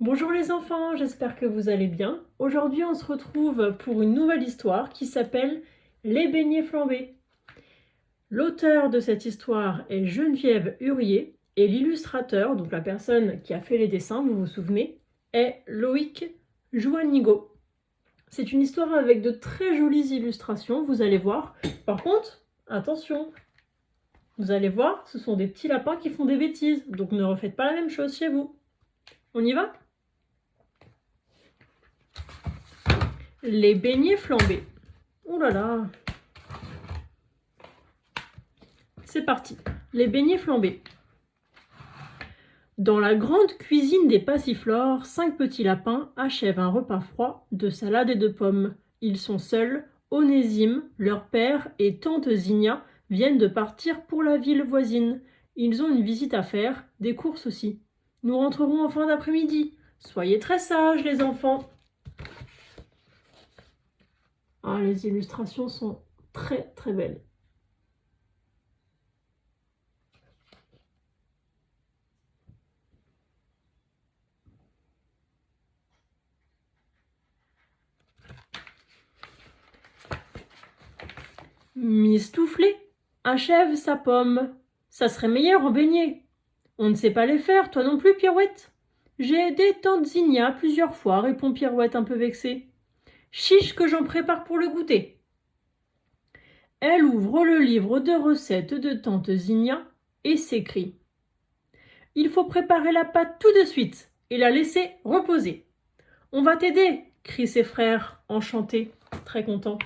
Bonjour les enfants, j'espère que vous allez bien. Aujourd'hui, on se retrouve pour une nouvelle histoire qui s'appelle Les beignets flambés. L'auteur de cette histoire est Geneviève Hurier et l'illustrateur, donc la personne qui a fait les dessins, vous vous souvenez, est Loïc Jouanigo. C'est une histoire avec de très jolies illustrations, vous allez voir. Par contre, attention, vous allez voir, ce sont des petits lapins qui font des bêtises, donc ne refaites pas la même chose chez vous. On y va ? Les beignets flambés. Ouh là là. C'est parti. Les beignets flambés. Dans la grande cuisine des passiflores, 5 petits lapins achèvent un repas froid de salade et de pommes. Ils sont seuls. Onésime, leur père et tante Zigna viennent de partir pour la ville voisine. Ils ont une visite à faire, des courses aussi. Nous rentrerons en fin d'après-midi. Soyez très sages, les enfants. Ah, les illustrations sont très très belles. Mistouflé achève sa pomme. Ça serait meilleur en beignet. On ne sait pas les faire, toi non plus, Pirouette. J'ai aidé tante Zigna plusieurs fois, répond Pirouette un peu vexée. Chiche que j'en prépare pour le goûter. Elle ouvre le livre de recettes de tante Zigna et s'écrie. Il faut préparer la pâte tout de suite et la laisser reposer. On va t'aider, crient ses frères, enchantés, très contents.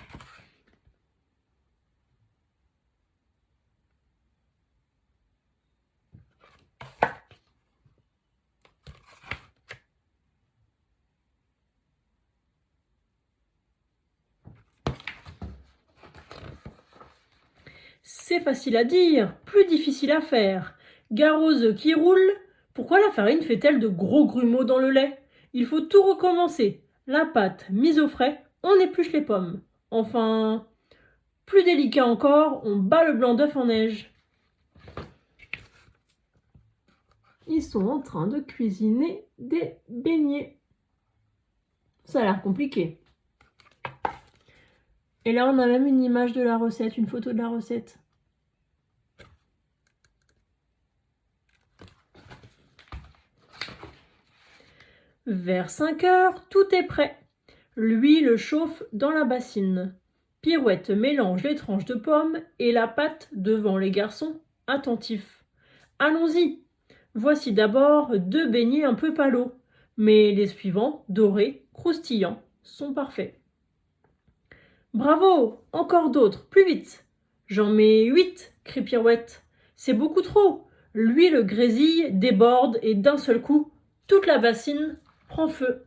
C'est facile à dire, plus difficile à faire. Gare aux œufs qui roulent. Pourquoi la farine fait-elle de gros grumeaux dans le lait? Il faut tout recommencer. La pâte mise au frais, on épluche les pommes. Enfin, plus délicat encore, on bat le blanc d'œuf en neige. Ils sont en train de cuisiner des beignets. Ça a l'air compliqué. Et là, on a même une image de la recette, une photo de la recette. Vers 5 heures, tout est prêt. L'huile chauffe dans la bassine. Pirouette mélange les tranches de pommes et la pâte devant les garçons, attentifs. Allons-y. Voici d'abord 2 beignets un peu palos, mais les suivants, dorés, croustillants, sont parfaits. Bravo, encore d'autres, plus vite. J'en mets 8, crie Pirouette. C'est beaucoup trop. L'huile grésille, déborde et d'un seul coup, toute la bassine prend feu.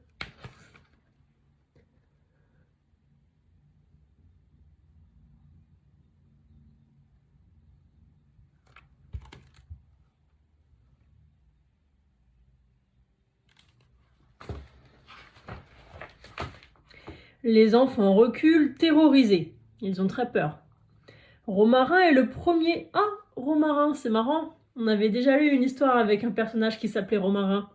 Les enfants reculent, terrorisés. Ils ont très peur. Romarin est le premier. Ah, Romarin, c'est marrant. On avait déjà lu une histoire avec un personnage qui s'appelait Romarin.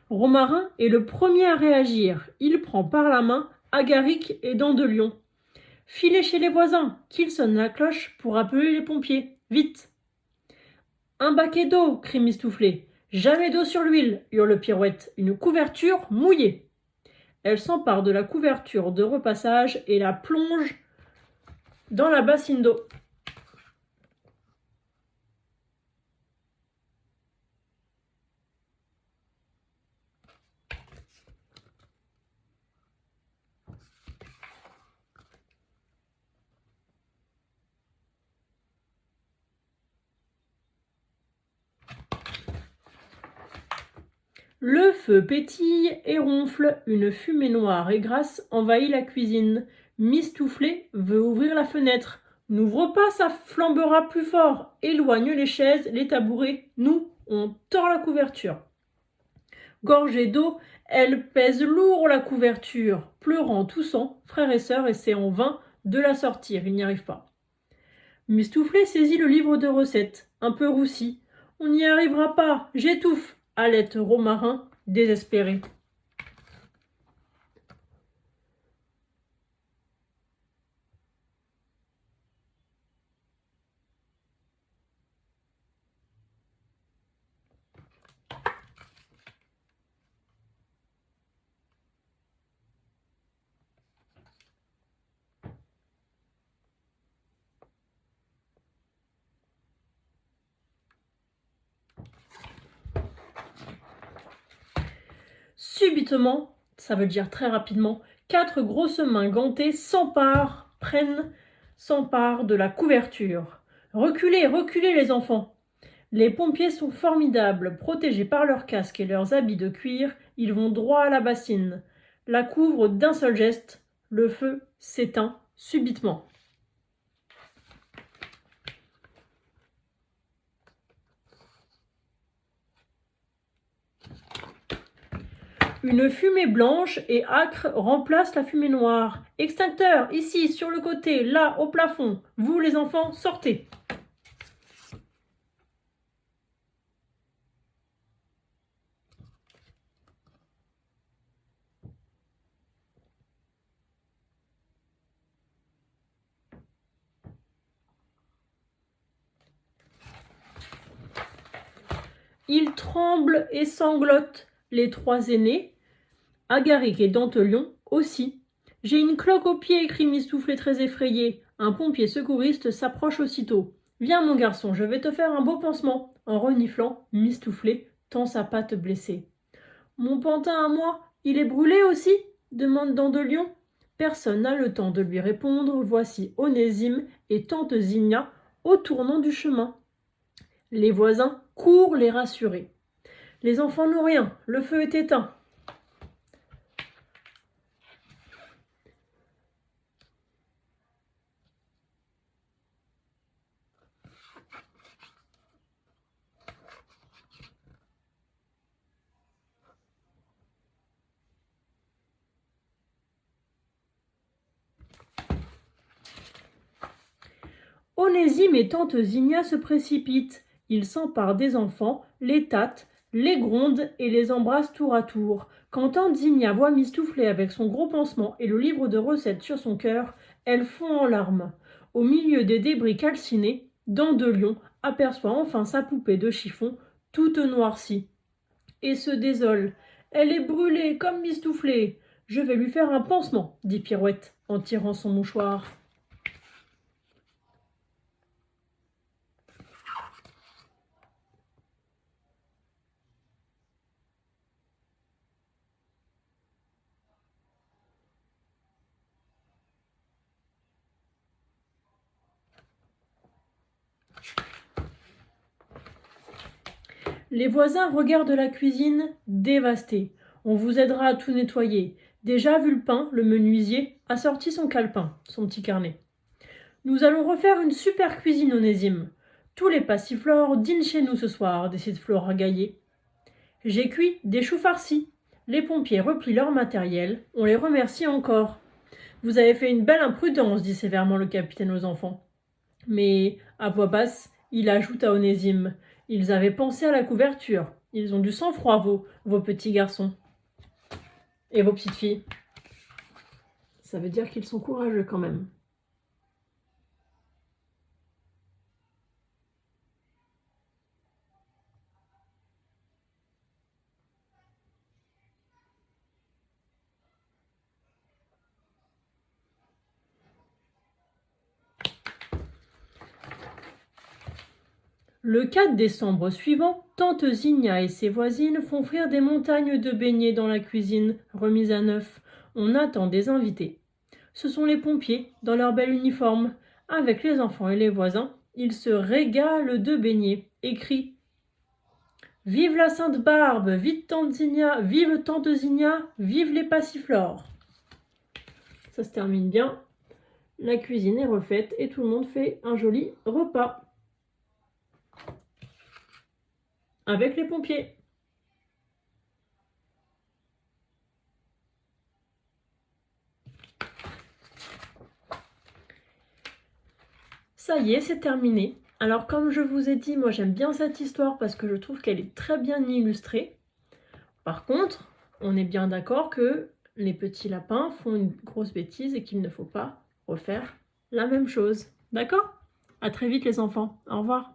Romarin est le premier à réagir. Il prend par la main Agaric et Dents de Lion. Filez chez les voisins, qu'ils sonnent la cloche pour appeler les pompiers. Vite. Un baquet d'eau, crie Mistouflé. Jamais d'eau sur l'huile, hurle Pirouette. Une couverture mouillée. Elle s'empare de la couverture de repassage et la plonge dans la bassine d'eau. Le feu pétille et ronfle, une fumée noire et grasse envahit la cuisine. Mistouflé veut ouvrir la fenêtre. N'ouvre pas, ça flambera plus fort. Éloigne les chaises, les tabourets. Nous, on tord la couverture. Gorgée d'eau, elle pèse lourd la couverture. Pleurant, toussant, frères et sœurs essaient en vain de la sortir. Ils n'y arrivent pas. Mistouflé saisit le livre de recettes, un peu roussi. On n'y arrivera pas, j'étouffe, halète Romarin, désespéré. Subitement, ça veut dire très rapidement, 4 grosses mains gantées s'emparent de la couverture. Reculez, reculez les enfants. Les pompiers sont formidables, protégés par leurs casques et leurs habits de cuir, ils vont droit à la bassine. La couvrent d'un seul geste, le feu s'éteint subitement. Une fumée blanche et âcre remplace la fumée noire. Extincteur, ici, sur le côté, là, au plafond. Vous, les enfants, sortez. Ils tremblent et sanglotent, les 3 aînés, Agaric et Dantelion aussi. J'ai une cloque au pied, crie Mistouflé très effrayé. Un pompier secouriste s'approche aussitôt. Viens mon garçon, je vais te faire un beau pansement. En reniflant, Mistouflé tend sa patte blessée. Mon pantin à moi, il est brûlé aussi demande Dandelion. Personne n'a le temps de lui répondre. Voici Onésime et tante Zigna au tournant du chemin. Les voisins courent les rassurer. Les enfants n'ont rien, le feu est éteint. Onésime et tante Zigna se précipitent. Ils s'emparent des enfants, les tâtent, les grondent et les embrassent tour à tour. Quand tante Zigna voit Mistouflé avec son gros pansement et le livre de recettes sur son cœur, elle fond en larmes. Au milieu des débris calcinés, Dandelion aperçoit enfin sa poupée de chiffon, toute noircie, et se désole. Elle est brûlée comme Mistouflé. Je vais lui faire un pansement, dit Pirouette en tirant son mouchoir. Les voisins regardent la cuisine dévastée. On vous aidera à tout nettoyer. Déjà, Vulpin, le menuisier, a sorti son calepin, son petit carnet. Nous allons refaire une super cuisine, Onésime. Tous les passiflores dînent chez nous ce soir, décide Flora Gaillet. J'ai cuit des choux farcis. Les pompiers replient leur matériel. On les remercie encore. Vous avez fait une belle imprudence, dit sévèrement le capitaine aux enfants. Mais, à voix basse, il ajoute à Onésime. Ils avaient pensé à la couverture. Ils ont du sang-froid, vos petits garçons. Et vos petites filles. Ça veut dire qu'ils sont courageux quand même. Le 4 décembre suivant, tante Zigna et ses voisines font frire des montagnes de beignets dans la cuisine, remise à neuf. On attend des invités. Ce sont les pompiers, dans leur bel uniforme. Avec les enfants et les voisins, ils se régalent de beignets et crient « Vive la Sainte Barbe, vive tante Zigna, vive les passiflores !» Ça se termine bien. La cuisine est refaite et tout le monde fait un joli repas. Avec les pompiers. Ça y est, c'est terminé. Alors comme je vous ai dit, moi j'aime bien cette histoire parce que je trouve qu'elle est très bien illustrée. Par contre, on est bien d'accord que les petits lapins font une grosse bêtise et qu'il ne faut pas refaire la même chose. D'accord ? À très vite les enfants. Au revoir.